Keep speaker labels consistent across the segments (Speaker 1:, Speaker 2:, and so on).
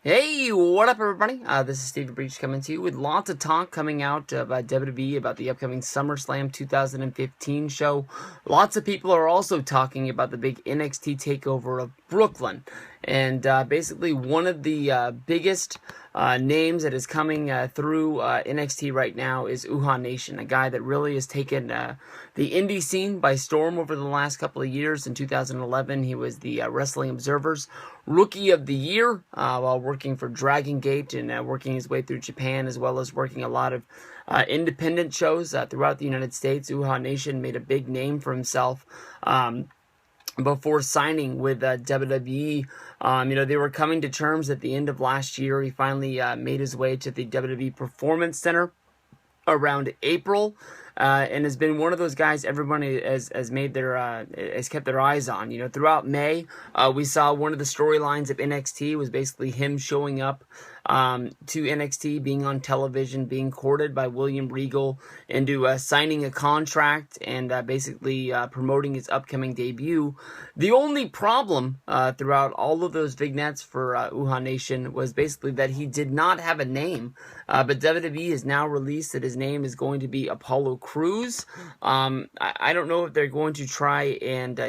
Speaker 1: Hey, what up, everybody? This is Steve Breach coming to you with lots of talk coming out about WWE, about the upcoming SummerSlam 2015 show. Lots of people are also talking about the big NXT Takeover of Brooklyn. And basically, one of the biggest names that is coming through NXT right now is Uhaa Nation, a guy that really has taken the indie scene by storm over the last couple of years. In 2011, he was the Wrestling Observer's Rookie of the Year while working for Dragon Gate and working his way through Japan, as well as working a lot of independent shows throughout the United States. Uhaa Nation made a big name for himself before signing with WWE. They were coming to terms at the end of last year. He finally made his way to the WWE Performance Center around April, and has been one of those guys everybody has made their has kept their eyes on. Throughout May, we saw one of the storylines of NXT was basically him showing up to NXT, being on television, being courted by William Regal into signing a contract and basically promoting his upcoming debut. The only problem throughout all of those vignettes for Uhaa Nation was basically that he did not have a name, but WWE has now released that his name is going to be Apollo Crews. I don't know if they're going to try and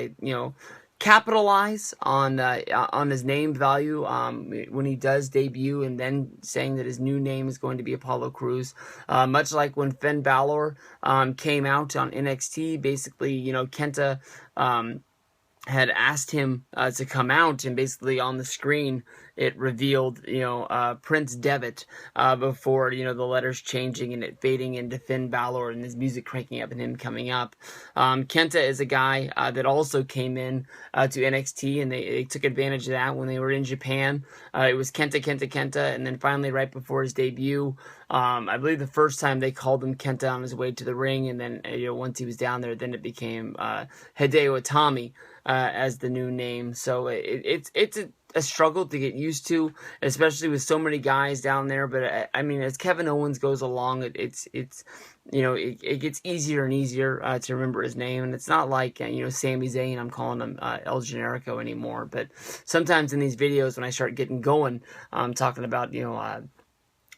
Speaker 1: capitalize on his name value when he does debut, and then saying that his new name is going to be Apollo Crews. Much like when Finn Balor came out on NXT, basically, Kenta had asked him to come out, and basically on the screen it revealed Prince Devitt before the letters changing and it fading into Finn Balor and his music cranking up and him coming up. Kenta is a guy that also came in to NXT, and they took advantage of that when they were in Japan. It was Kenta, and then finally right before his debut, I believe the first time they called him Kenta on his way to the ring, and then once he was down there, then it became Hideo Itami as the new name. So it's a struggle to get used to, especially with so many guys down there. But I mean, as Kevin Owens goes along, it gets easier and easier to remember his name. And it's not like Sami Zayn, I'm calling him El Generico anymore. But sometimes in these videos, when I start getting going, I'm talking about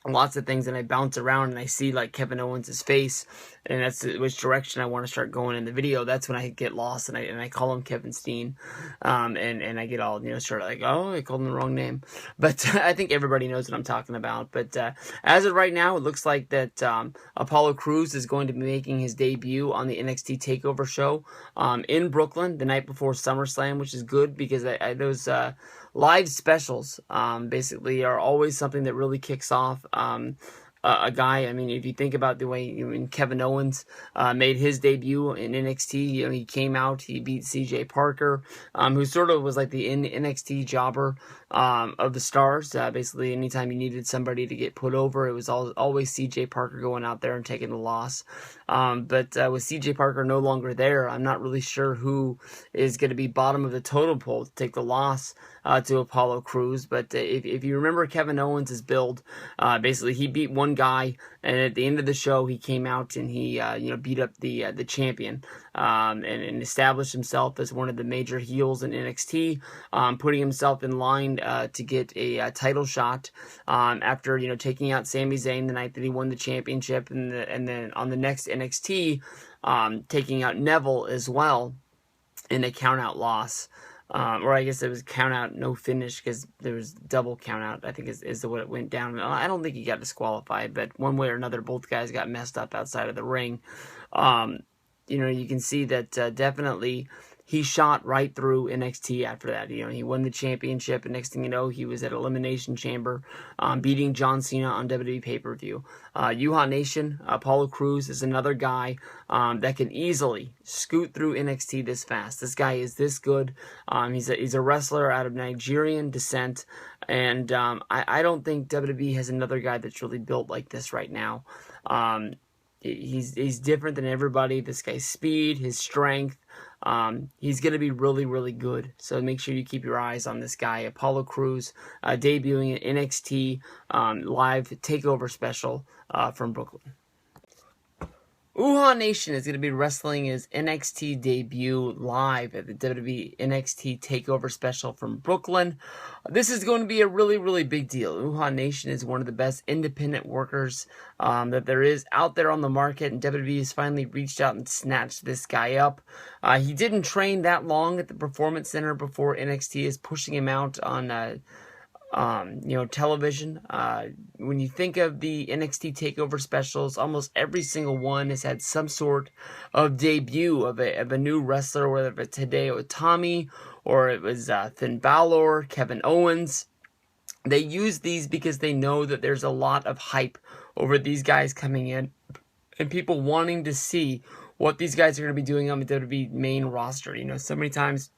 Speaker 1: lots of things, and I bounce around and I see like Kevin Owens' face, and that's which direction I want to start going in the video. That's when I get lost, and I call him Kevin Steen, and I get all sort of like, oh, I called him the wrong name. But I think everybody knows what I'm talking about. But as of right now, it looks like that Apollo Crews is going to be making his debut on the NXT Takeover show in Brooklyn the night before SummerSlam, which is good because those live specials basically are always something that really kicks off a guy. I mean, if you think about the way Kevin Owens made his debut in NXT, he came out, he beat CJ Parker, who sort of was like the NXT jobber of the stars. Basically, anytime you needed somebody to get put over, it was always CJ Parker going out there and taking the loss. But with CJ Parker no longer there, I'm not really sure who is going to be bottom of the totem pole to take the loss to Apollo Crews. But if you remember Kevin Owens' build, basically he beat one guy, and at the end of the show he came out and he beat up the champion and established himself as one of the major heels in NXT, putting himself in line to get a title shot after taking out Sami Zayn the night that he won the championship, and then on the next NXT taking out Neville as well in a count-out loss. Or I guess it was count out, no finish, because there was double count out, I think is the way it went down. I don't think he got disqualified, but one way or another, both guys got messed up outside of the ring. You can see that definitely he shot right through NXT after that. He won the championship, and next thing you know, he was at Elimination Chamber, beating John Cena on WWE pay-per-view. Uhaa Nation, Apollo Crews is another guy that can easily scoot through NXT this fast. This guy is this good. He's a wrestler out of Nigerian descent, and I don't think WWE has another guy that's really built like this right now. He's different than everybody. This guy's speed, his strength, he's going to be really, really good. So make sure you keep your eyes on this guy, Apollo Crews, debuting at NXT live takeover special from Brooklyn. Uhaa Nation is going to be wrestling his NXT debut live at the WWE NXT Takeover special from Brooklyn. This is going to be a really, really big deal. Uhaa Nation is one of the best independent workers that there is out there on the market, and WWE has finally reached out and snatched this guy up. He didn't train that long at the Performance Center before NXT is pushing him out on television. When you think of the NXT Takeover specials, almost every single one has had some sort of debut of a new wrestler, whether it's Hideo Itami or it was Finn Balor, Kevin Owens. They use these because they know that there's a lot of hype over these guys coming in and people wanting to see what these guys are going to be doing on the WWE main roster. You know, so many times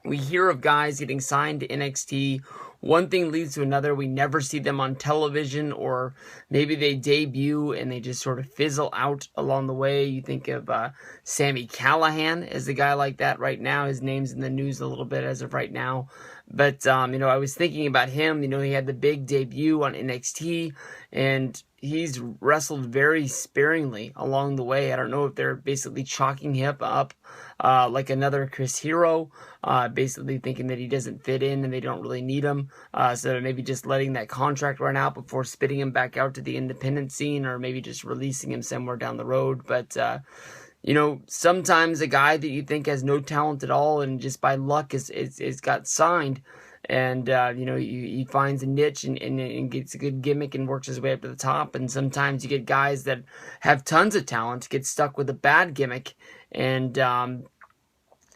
Speaker 1: we hear of guys getting signed to NXT. One thing leads to another. We never see them on television, or maybe they debut and they just sort of fizzle out along the way. You think of Sami Callihan as a guy like that right now. His name's in the news a little bit as of right now. But, I was thinking about him. He had the big debut on NXT, and he's wrestled very sparingly along the way. I don't know if they're basically chalking him up like another Chris Hero, basically thinking that he doesn't fit in and they don't really need him. So maybe just letting that contract run out before spitting him back out to the independent scene, or maybe just releasing him somewhere down the road. But, sometimes a guy that you think has no talent at all and just by luck is got signed, and he finds a niche and gets a good gimmick and works his way up to the top. And sometimes you get guys that have tons of talent get stuck with a bad gimmick, and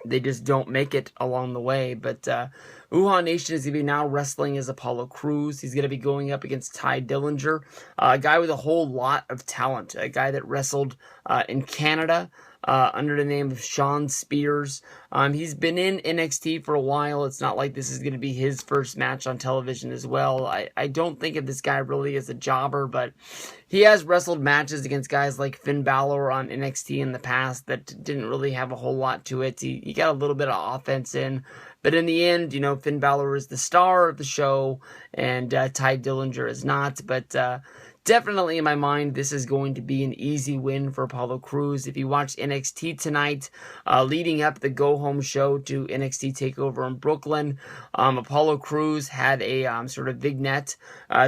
Speaker 1: they just don't make it along the way. But Uhaa Nation is going to be now wrestling as Apollo Crews. He's going to be going up against Ty Dillinger, a guy with a whole lot of talent, a guy that wrestled in Canada under the name of Sean Spears. He's been in NXT for a while. It's not like this is going to be his first match on television as well. I don't think of this guy really as a jobber, but he has wrestled matches against guys like Finn Balor on NXT in the past that didn't really have a whole lot to it. He got a little bit of offense in, but in the end, Finn Balor is the star of the show, and Ty Dillinger is not. But definitely in my mind, this is going to be an easy win for Apollo Crews. If you watched NXT tonight, leading up the go-home show to NXT TakeOver in Brooklyn, Apollo Crews had a sort of vignette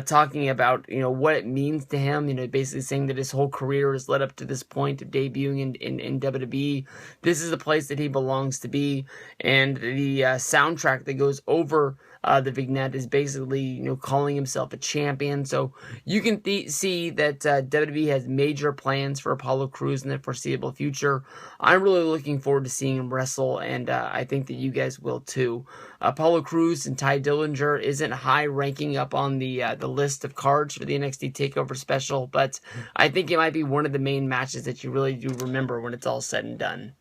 Speaker 1: talking about, what it means to him, basically saying that his whole career has led up to this point of debuting in WWE. This is the place that he belongs to be, and the soundtrack that goes over the vignette is basically, calling himself a champion. So you can see that WWE has major plans for Apollo Crews in the foreseeable future. I'm really looking forward to seeing him wrestle, and I think that you guys will too. Apollo Crews and Ty Dillinger isn't high ranking up on the list of cards for the NXT TakeOver special, but I think it might be one of the main matches that you really do remember when it's all said and done.